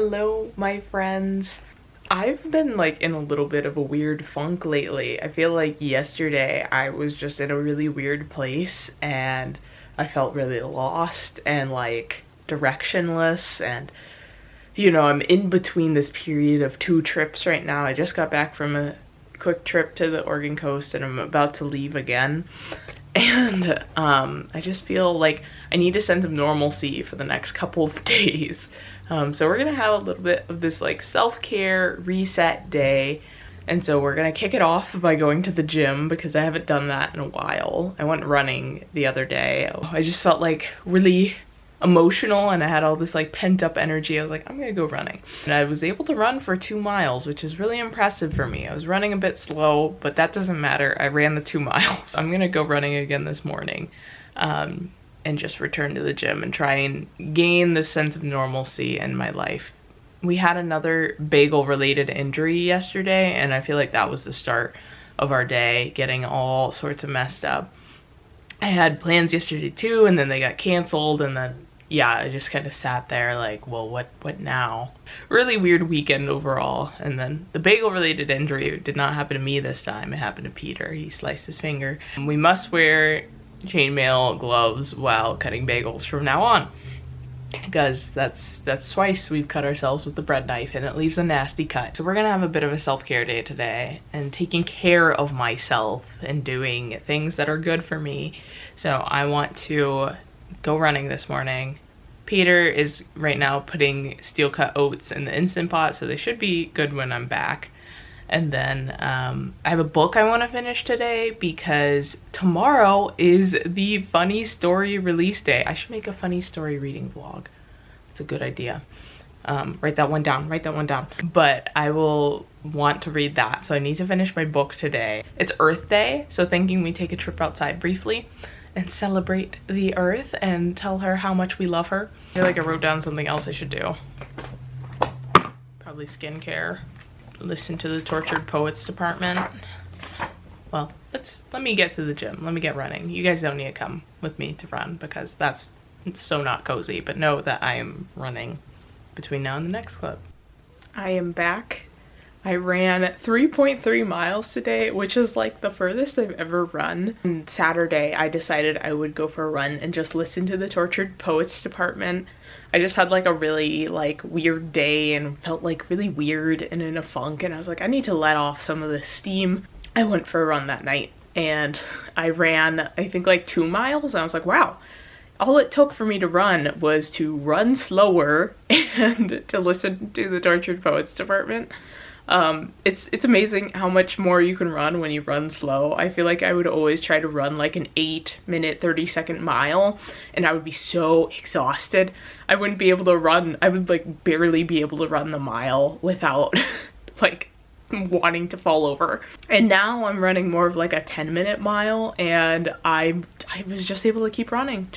Hello, my friends. I've been like in a little bit of a weird funk lately. I feel like yesterday I was just in a really weird place and I felt really lost and like directionless, and I'm in between this period of two trips right now. I just got back from a quick trip to the Oregon coast and I'm about to leave again. And I just feel like I need a sense of normalcy for the next couple of days. So we're gonna have a little bit of this like self-care reset day. And so we're gonna kick it off by going to the gym because I haven't done that in a while. I went running the other day. I just felt like really emotional and I had all this like pent up energy. I was like, I'm gonna go running. And I was able to run for 2 miles, which is really impressive for me. I was running a bit slow, but that doesn't matter. I ran the 2 miles. I'm gonna go running again this morning and just return to the gym and try and gain this sense of normalcy in my life. We had another bagel related injury yesterday and I feel like that was the start of our day, getting all sorts of messed up. I had plans yesterday too, and then they got canceled, and then yeah, I just kind of sat there like, well, what now? Really weird weekend overall. And then the bagel related injury did not happen to me this time. It happened to Peter. He sliced his finger. We must wear chainmail gloves while cutting bagels from now on, because that's twice we've cut ourselves with the bread knife and it leaves a nasty cut. So we're gonna have a bit of a self-care day today and taking care of myself and doing things that are good for me. So I want to go running this morning. Peter is right now putting steel cut oats in the Instant Pot, so they should be good when I'm back. And then I have a book I want to finish today because tomorrow is the funny story release day. I should make a funny story reading vlog. It's a good idea. Write that one down, But I will want to read that, so I need to finish my book today. It's Earth Day, so thinking we take a trip outside briefly and celebrate the earth and tell her how much we love her. I feel like I wrote down something else I should do. Probably skincare. Listen to the Tortured Poets department. Well, let me get to the gym. Let me get running. You guys don't need to come with me to run because that's so not cozy, but know that I am running between now and the next clip. I am back. I ran 3.3 miles today, which is like the furthest I've ever run. On Saturday, I decided I would go for a run and just listen to the Tortured Poets department. I just had like a really like weird day and felt like really weird and in a funk, and I was like, I need to let off some of the steam. I went for a run that night and I ran, I think like 2 miles, and I was like, wow. All it took for me to run was to run slower and to listen to the Tortured Poets department. It's amazing how much more you can run when you run slow. I feel like I would always try to run like an 8-minute 30-second mile and I would be so exhausted. I wouldn't be able to run. I would like barely be able to run the mile without like wanting to fall over. And now I'm running more of like a 10-minute mile and I was just able to keep running,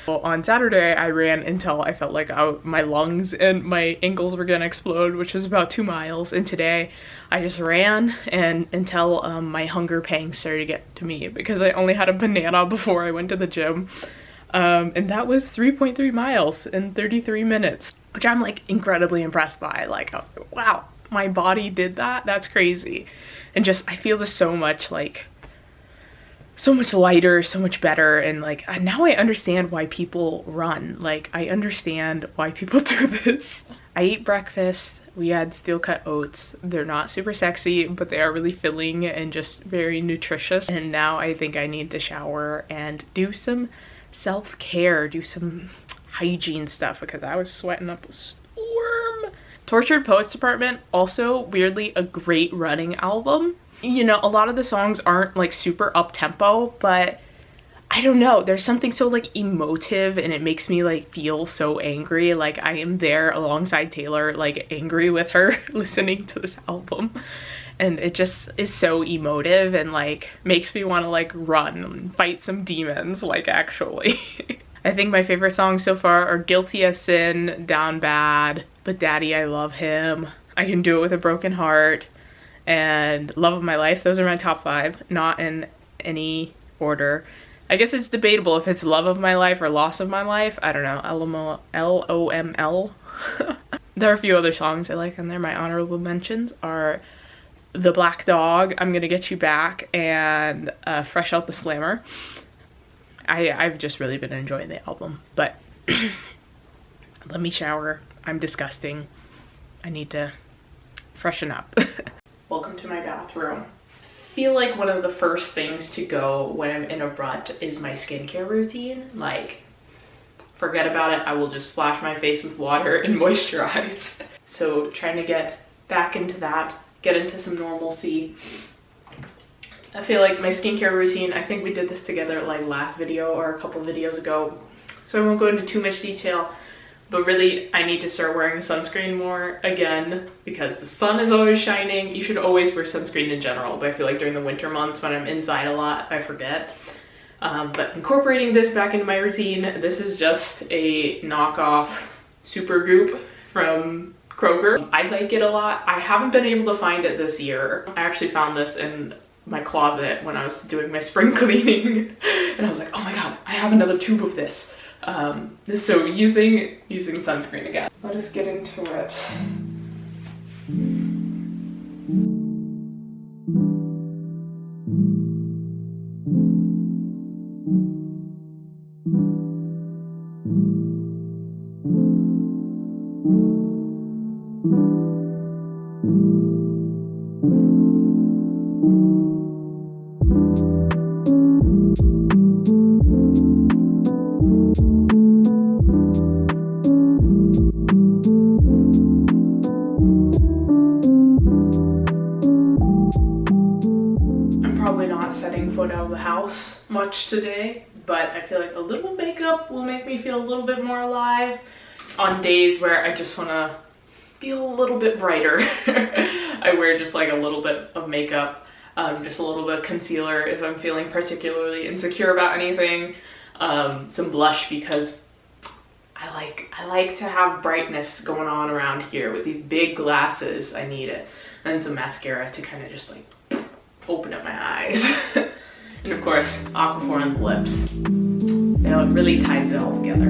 Well, on Saturday I ran until I felt like my lungs and my ankles were gonna explode, which was about 2 miles. And today I just ran and until my hunger pangs started to get to me because I only had a banana before I went to the gym. And that was 3.3 miles in 33 minutes, which I'm like incredibly impressed by. Like, I was like, wow, my body did that. That's crazy. And just I feel just so much like so much lighter, so much better. And like now I understand why people run. Like I understand why people do this. I ate breakfast. We had steel cut oats. They're not super sexy, but they are really filling and just very nutritious. And now I think I need to shower and do some self-care, do some hygiene stuff because I was sweating up a storm. Tortured Poets department, also weirdly a great running album. You know, a lot of the songs aren't like super up-tempo, but I don't know, there's something so like emotive and it makes me like feel so angry. Like I am there alongside Taylor, like angry with her listening to this album. And it just is so emotive and like makes me want to like run and fight some demons, like actually. I think my favorite songs so far are Guilty as Sin, Down Bad, But Daddy I Love Him, I Can Do It With a Broken Heart, and Love of My Life. Those are my top 5, not in any order. I guess it's debatable if it's Love of My Life or Loss of My Life. I don't know, LOML. There are a few other songs I like on there. My honorable mentions are The Black Dog, I'm Gonna Get You Back, and Fresh Out the Slammer. I've just really been enjoying the album, but let me shower. I'm disgusting. I need to freshen up. Welcome to my bathroom. I feel like one of the first things to go when I'm in a rut is my skincare routine. Like, forget about it. I will just splash my face with water and moisturize. So trying to get back into that, get into some normalcy. I feel like my skincare routine, I think we did this together like last video or a couple videos ago, so I won't go into too much detail, but really I need to start wearing sunscreen more again because the sun is always shining. You should always wear sunscreen in general, but I feel like during the winter months when I'm inside a lot, I forget. But incorporating this back into my routine, this is just a knockoff Supergoop from Kroger. I like it a lot. I haven't been able to find it this year. I actually found this in my closet when I was doing my spring cleaning and I was like, oh my god, I have another tube of this. So using sunscreen again. Let us get into it. Foot out of the house much today, but I feel like a little makeup will make me feel a little bit more alive on days where I just want to feel a little bit brighter. I wear just like a little bit of makeup, just a little bit of concealer if I'm feeling particularly insecure about anything, some blush because I like to have brightness going on around here with these big glasses. I need it, and some mascara to kind of just like open up my eyes. And of course, Aquaphor on the lips. You know, it really ties it all together.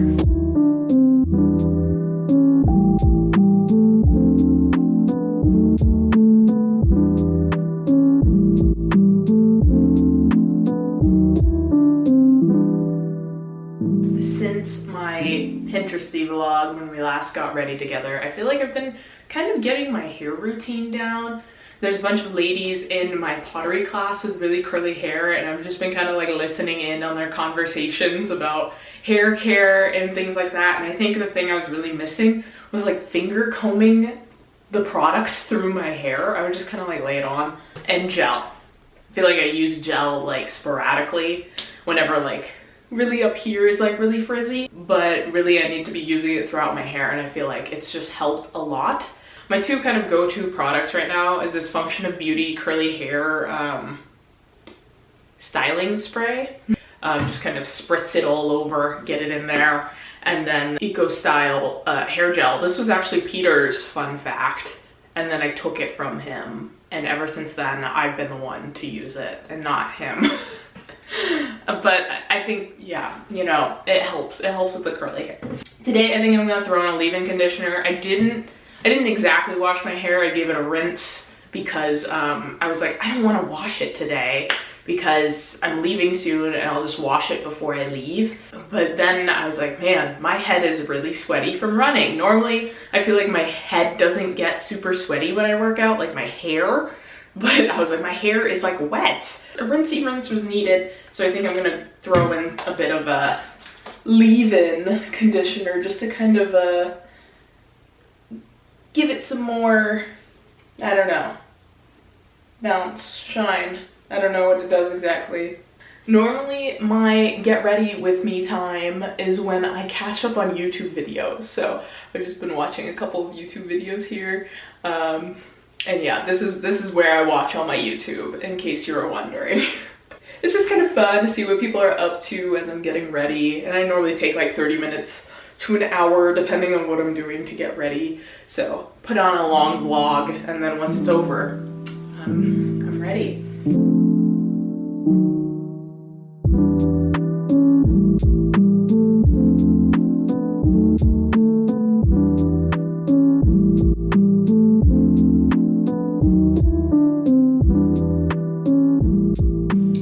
Since my Pinteresty vlog when we last got ready together, I feel like I've been kind of getting my hair routine down. There's a bunch of ladies in my pottery class with really curly hair, and I've just been kind of like listening in on their conversations about hair care and things like that. And I think the thing I was really missing was like finger combing the product through my hair. I would just kind of like lay it on. And gel. I feel like I use gel like sporadically whenever like really up here is like really frizzy, but really I need to be using it throughout my hair, and I feel like it's just helped a lot. My two kind of go-to products right now is this Function of Beauty curly hair styling spray. Just kind of spritz it all over, get it in there. And then Eco Style hair gel. This was actually Peter's fun fact, and then I took it from him. And ever since then, I've been the one to use it and not him. But I think, yeah, you know, it helps. It helps with the curly hair. Today, I think I'm gonna throw in a leave-in conditioner. I didn't exactly wash my hair. I gave it a rinse because I was like, I don't want to wash it today because I'm leaving soon and I'll just wash it before I leave. But then I was like, man, my head is really sweaty from running. Normally, I feel like my head doesn't get super sweaty when I work out, like my hair. But I was like, my hair is like wet. A rinsey rinse was needed, so I think I'm gonna throw in a bit of a leave-in conditioner just to kind of give it some more, I don't know, bounce, shine. I don't know what it does exactly. Normally, my get ready with me time is when I catch up on YouTube videos. So I've just been watching a couple of YouTube videos here. And yeah, this is where I watch all my YouTube, in case you were wondering. It's just kind of fun to see what people are up to as I'm getting ready. And I normally take like 30 minutes to an hour depending on what I'm doing to get ready. So put on a long vlog, and then once it's over, I'm ready.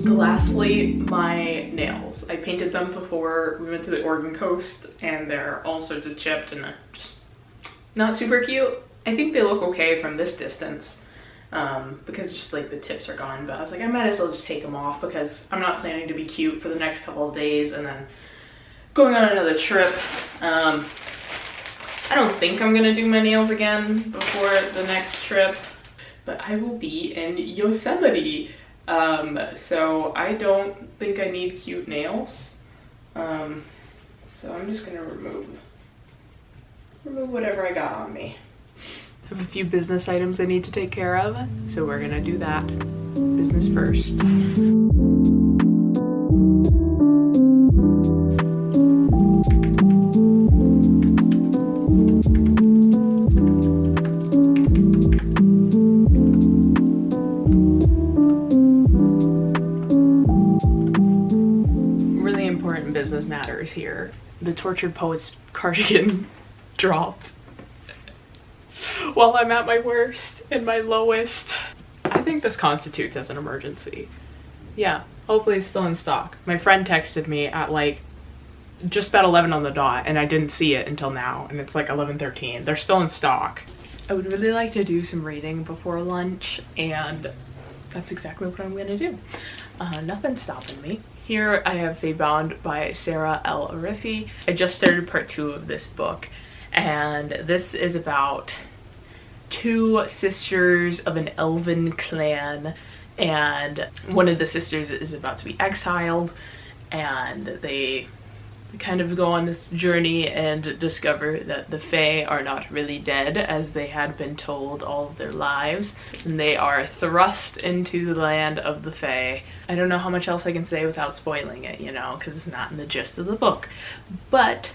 Lastly, my nails. I painted them before we went to the Oregon coast and they're all sorts of chipped and they're just not super cute. I think they look okay from this distance because just like the tips are gone, but I was like, I might as well just take them off because I'm not planning to be cute for the next couple of days and then going on another trip. I don't think I'm gonna do my nails again before the next trip, but I will be in Yosemite. So I don't think I need cute nails. So I'm just gonna remove whatever I got on me. I have a few business items I need to take care of, so we're gonna do that. Business first. Really important business matters here. The Tortured Poets cardigan dropped while I'm at my worst and my lowest. I think this constitutes as an emergency. Yeah, hopefully it's still in stock. My friend texted me at like just about 11 on the dot and I didn't see it until now and it's like 11:13. They're still in stock. I would really like to do some reading before lunch and that's exactly what I'm gonna do. Nothing's stopping me. Here I have Feybound by Sarah L. Arifi. I just started part 2 of this book and this is about 2 sisters of an elven clan and one of the sisters is about to be exiled and they kind of go on this journey and discover that the Fae are not really dead as they had been told all of their lives, and they are thrust into the land of the Fae. I don't know how much else I can say without spoiling it, you know, because it's not in the gist of the book, but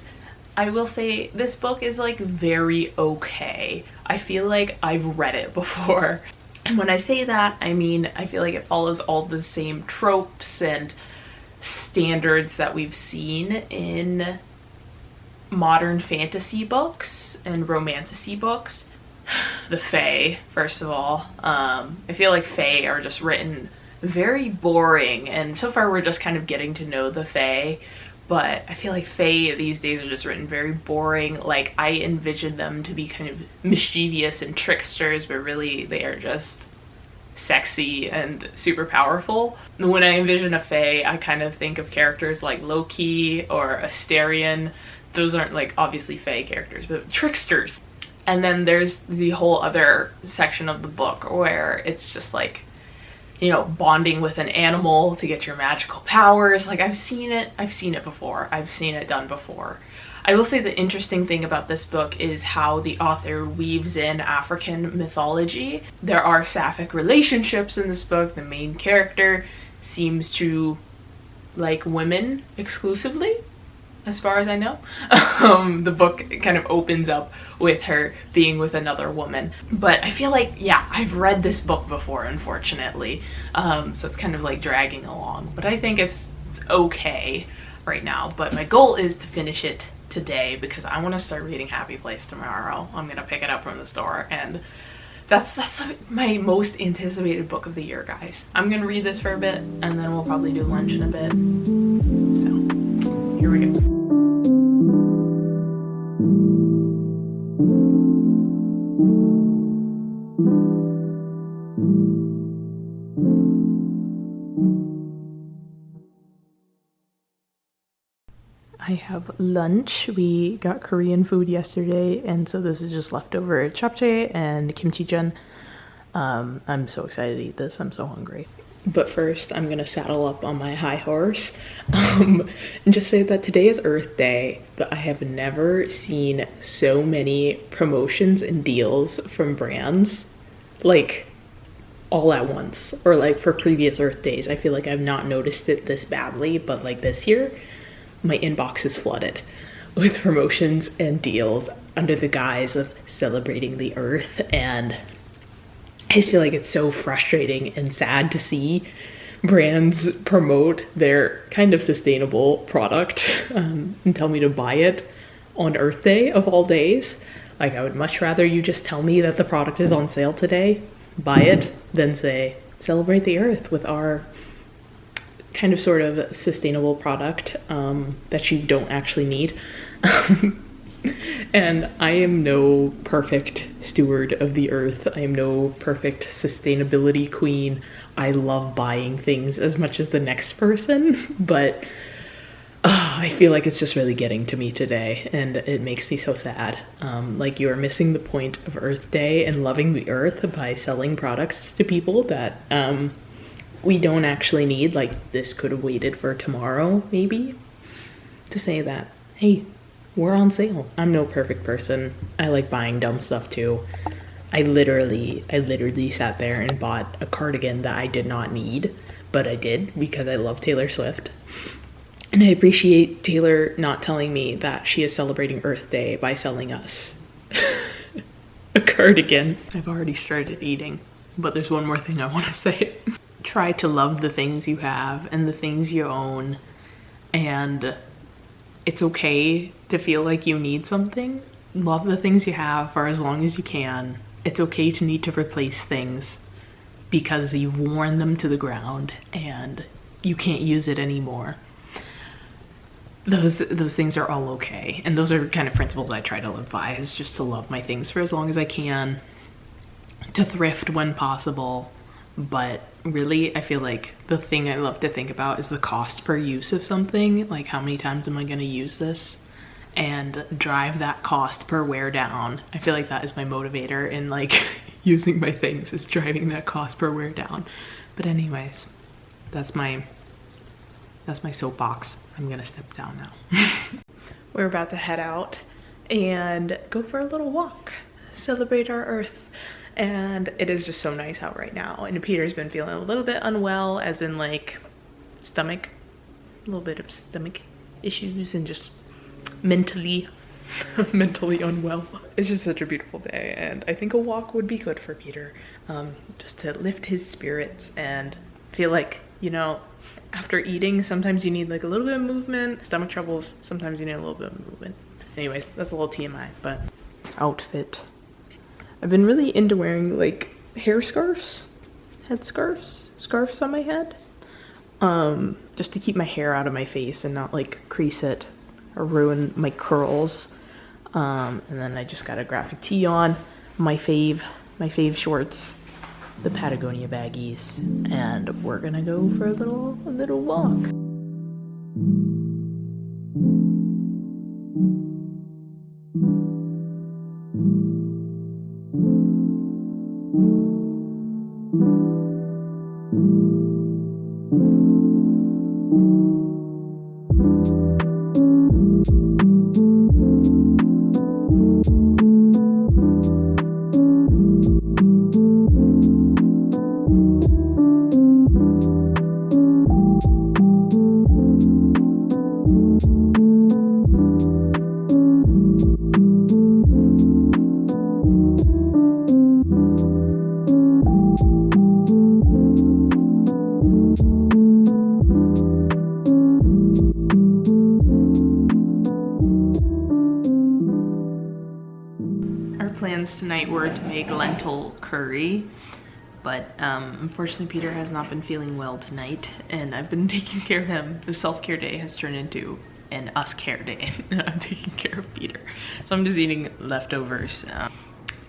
I will say this book is like very okay. I feel like I've read it before, and when I say that I mean I feel like it follows all the same tropes and standards that we've seen in modern fantasy books and romantasy books. The Fae, first of all. I feel like Fae are just written very boring, and so far we're just kind of getting to know the Fae, but I feel like Fae these days are just written very boring. Like I envision them to be kind of mischievous and tricksters, but really they are just sexy and super powerful. When I envision a Fae, I kind of think of characters like Loki or Asterion. Those aren't like obviously Fae characters, but tricksters. And then there's the whole other section of the book where it's just like, you know, bonding with an animal to get your magical powers. Like I've seen it before. I've seen it done before. I will say the interesting thing about this book is how the author weaves in African mythology. There are sapphic relationships in this book. The main character seems to like women exclusively, as far as I know. The book kind of opens up with her being with another woman. But I feel like, yeah, I've read this book before, unfortunately. So it's kind of like dragging along. But I think it's okay right now. But my goal is to finish it today because I want to start reading Happy Place tomorrow. I'm gonna pick it up from the store and that's my most anticipated book of the year, guys. I'm gonna read this for a bit and then we'll probably do lunch in a bit. So here we go. I have lunch. We got Korean food yesterday, and so this is just leftover japchae and kimchi-jjian. I'm so excited to eat this. I'm so hungry. But first, I'm gonna saddle up on my high horse and just say that today is Earth Day, but I have never seen so many promotions and deals from brands like all at once, or like for previous Earth Days. I feel like I've not noticed it this badly, but like this year, my inbox is flooded with promotions and deals under the guise of celebrating the earth, and I just feel like it's so frustrating and sad to see brands promote their kind of sustainable product and tell me to buy it on Earth Day of all days. Like, I would much rather you just tell me that the product is on sale today, buy it, than say, celebrate the earth with our kind of sort of sustainable product that you don't actually need. And I am no perfect steward of the earth. I am no perfect sustainability queen. I love buying things as much as the next person, but I feel like it's just really getting to me today, and it makes me so sad. Like, you are missing the point of Earth Day and loving the earth by selling products to people that we don't actually need. Like, this could have waited for tomorrow, maybe, to say that, hey, we're on sale. I'm no perfect person. I like buying dumb stuff too. I literally sat there and bought a cardigan that I did not need, but I did because I love Taylor Swift. And I appreciate Taylor not telling me that she is celebrating Earth Day by selling us a cardigan. I've already started eating, but there's one more thing I want to say. Try to love the things you have and the things you own, and it's okay to feel like you need something. Love the things you have for as long as you can. It's okay to need to replace things because you've worn them to the ground and you can't use it anymore. Those things are all okay. And those are kind of principles I try to live by, is just to love my things for as long as I can, to thrift when possible. But really, I feel like the thing I love to think about is the cost per use of something. Like, how many times am I going to use this? And drive that cost per wear down. I feel like that is my motivator in, like, using my things, is driving that cost per wear down. But anyways, that's my soapbox. I'm gonna step down now. We're about to head out and go for a little walk, celebrate our earth. And it is just so nice out right now. And Peter's been feeling a little bit unwell, as in like stomach, a little bit of stomach issues, and just mentally unwell. It's just such a beautiful day, and I think a walk would be good for Peter, just to lift his spirits and feel like, you know, after eating, sometimes you need like a little bit of movement. Stomach troubles, sometimes you need a little bit of movement. Anyways, that's a little TMI, but outfit. I've been really into wearing like hair scarves, head scarves, scarves on my head, just to keep my hair out of my face and not like crease it or ruin my curls. And then I just got a graphic tee on, my fave shorts, the Patagonia baggies, and we're gonna go for a little walk. Plans tonight were to make lentil curry, but unfortunately Peter has not been feeling well tonight, and I've been taking care of him. The self-care day has turned into an us-care day, and I'm taking care of Peter. So I'm just eating leftovers.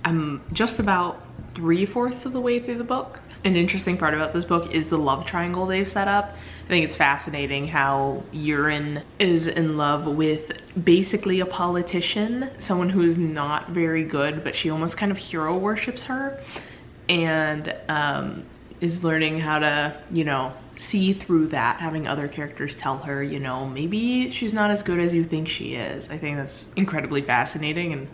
I'm just about 3/4 of the way through the book. An interesting part about this book is the love triangle they've set up. I think it's fascinating how Urine is in love with basically a politician, someone who is not very good, but she almost kind of hero worships her, and is learning how to, you know, see through that, having other characters tell her, you know, maybe she's not as good as you think she is. I think that's incredibly fascinating and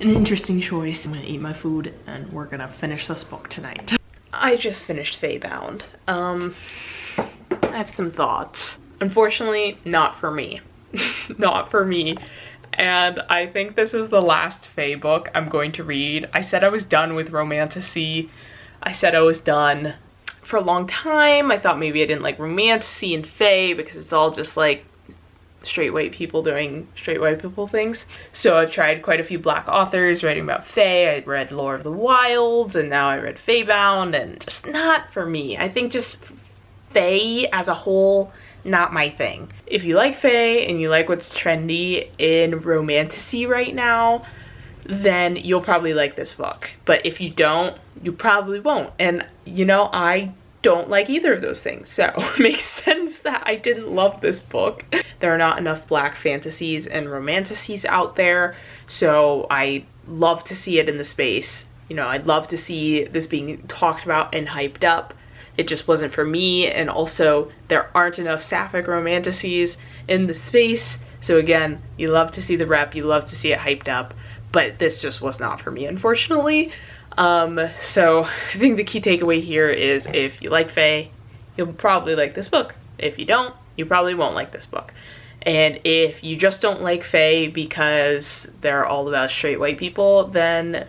an interesting choice. I'm gonna eat my food and we're gonna finish this book tonight. I just finished Feybound. I have some thoughts. Unfortunately, not for me. Not for me. And I think this is the last Fae book I'm going to read. I said I was done with romantasy. I said I was done for a long time. I thought maybe I didn't like romantasy and Fae because it's all just like straight white people doing straight white people things. So I've tried quite a few black authors writing about fae. I read Lore of the Wilds, and now I read Fae-bound, and just not for me. I think just fae as a whole, not my thing. If you like fae and you like what's trendy in romantasy right now, then you'll probably like this book. But if you don't, you probably won't. And you know, I don't like either of those things, so it makes sense that I didn't love this book. There are not enough black fantasies and romantasies out there, so I love to see it in the space. You know, I'd love to see this being talked about and hyped up. It just wasn't for me, and also there aren't enough sapphic romantasies in the space. So again, you love to see the rep, you love to see it hyped up, but this just was not for me, unfortunately. So I think the key takeaway here is if you like fae, you'll probably like this book. If you don't, you probably won't like this book. And if you just don't like fae because they're all about straight white people, then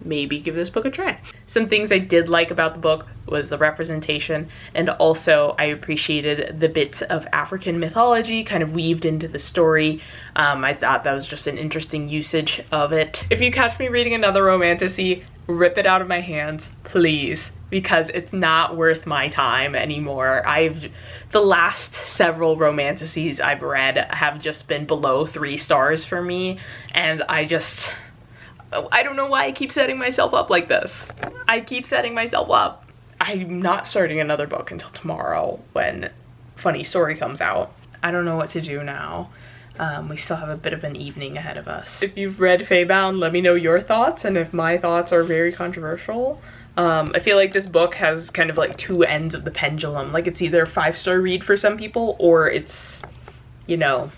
maybe give this book a try. Some things I did like about the book was the representation, and also I appreciated the bits of African mythology kind of weaved into the story. I thought that was just an interesting usage of it. If you catch me reading another romantasy, rip it out of my hands, please, because it's not worth my time anymore. The last several romantasies I've read have just been below 3 stars for me, and I don't know why I keep setting myself up like this. I keep setting myself up. I'm not starting another book until tomorrow when Funny Story comes out. I don't know what to do now. We still have a bit of an evening ahead of us. If you've read Fae-bound, let me know your thoughts, and if my thoughts are very controversial. I feel like this book has kind of like 2 ends of the pendulum. Like, it's either a 5-star read for some people, or it's, you know,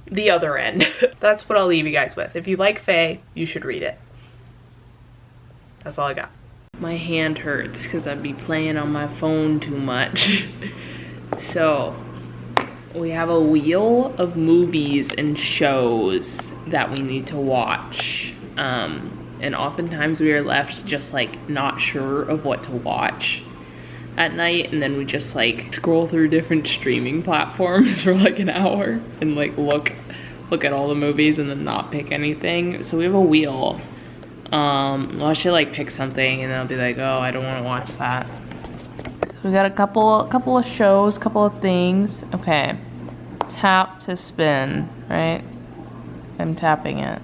the other end. That's what I'll leave you guys with. If you like fae, you should read it. That's all I got. My hand hurts because I'd be playing on my phone too much. So we have a wheel of movies and shows that we need to watch. And oftentimes we are left just like not sure of what to watch at night, and then we just like scroll through different streaming platforms for like an hour and like look at all the movies and then not pick anything. So we have a wheel. I should like pick something and then I'll be like, oh, I don't want to watch that. So we got a couple of shows, couple of things. Okay, tap to spin, right? I'm tapping it.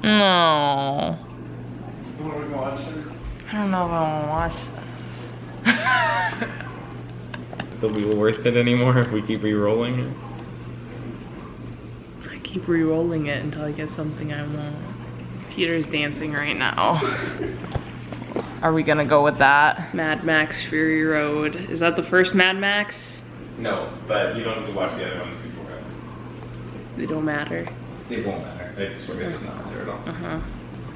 No. What are we watching? I don't know if I want to watch that. Is the wheel worth it anymore if we keep re-rolling it? I keep re-rolling it until I get something I want. Peter's dancing right now. Are we gonna go with that? Mad Max Fury Road. Is that the first Mad Max? No, but you don't have to watch the other ones before it. They don't matter. It won't matter. It sort of does not matter at all.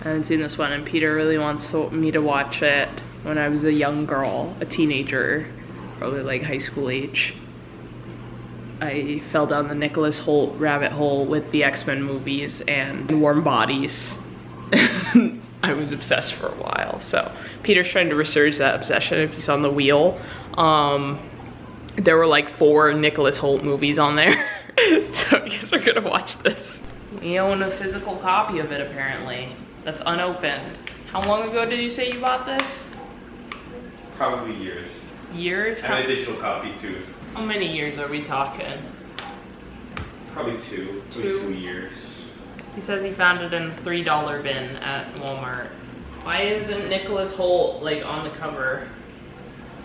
I haven't seen this one, and Peter really wants me to watch it. When I was a young girl, a teenager, probably like high school age, I fell down the Nicholas Hoult rabbit hole with the X-Men movies and Warm Bodies. I was obsessed for a while. So Peter's trying to resurge that obsession. If you saw on the wheel, there were like 4 Nicholas Hoult movies on there. So I guess we're gonna watch this. We own a physical copy of it apparently. That's unopened. How long ago did you say you bought this? Probably years. Years? And a digital copy too. How many years are we talking? Probably 2. 2 years. He says he found it in a $3 bin at Walmart. Why isn't Nicholas Hoult like on the cover?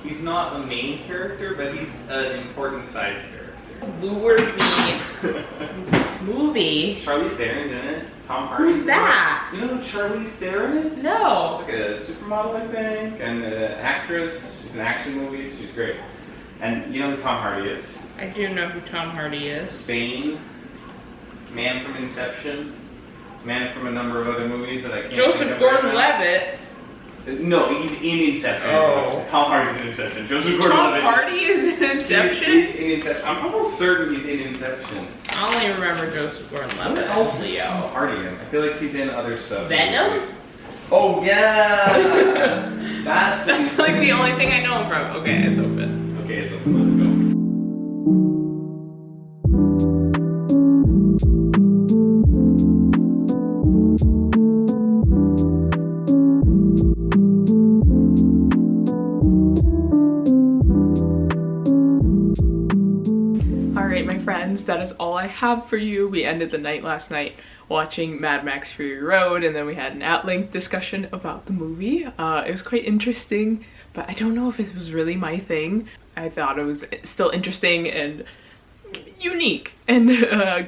He's not the main character, but he's an important side character. Lured me into this movie. Charlize Theron's in it. Tom Hardy's Who's that? You know who Charlize Theron is? No. She's like a supermodel, I think, and an actress. It's an action movie. She's great. And you know who Tom Hardy is? I do know who Tom Hardy is. Bane, man from Inception, man from a number of other movies that I can't Joseph think of right now. Gordon-Levitt. No, he's in Inception. Oh. Tom Hardy's in Inception. Joseph Tom Gordon-Levitt. Hardy is in Inception? He's in Inception. I'm almost certain he's in Inception. I only remember Joseph Gordon-Levitt. What else is Tom Hardy in? I feel like he's in other stuff. Venom? Oh yeah! That's like the only thing I know him from. Okay, it's open. Okay, it's open. Let's go. Alright, my friends, that is all I have for you. We ended the night last night watching Mad Max Fury Road, and then we had an at-length discussion about the movie. It was quite interesting, but I don't know if it was really my thing. I thought it was still interesting and unique and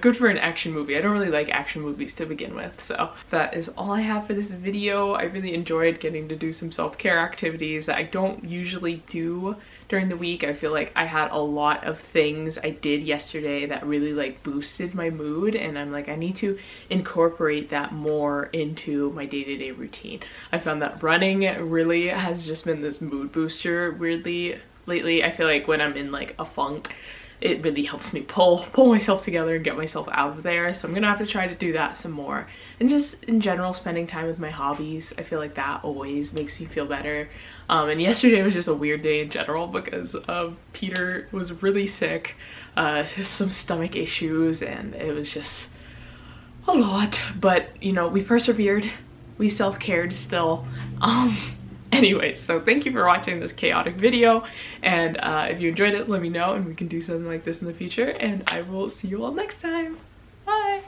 good for an action movie. I don't really like action movies to begin with, so that is all I have for this video. I really enjoyed getting to do some self-care activities that I don't usually do during the week. I feel like I had a lot of things I did yesterday that really like boosted my mood, and I'm like, I need to incorporate that more into my day-to-day routine. I found that running really has just been this mood booster weirdly lately. I feel like when I'm in like a funk, it really helps me pull myself together and get myself out of there. So I'm gonna have to try to do that some more. And just in general, spending time with my hobbies, I feel like that always makes me feel better. And yesterday was just a weird day in general because Peter was really sick, just some stomach issues, and it was just a lot. But you know, we persevered, we self-cared still. Anyways, so thank you for watching this chaotic video, and if you enjoyed it, let me know and we can do something like this in the future, and I will see you all next time.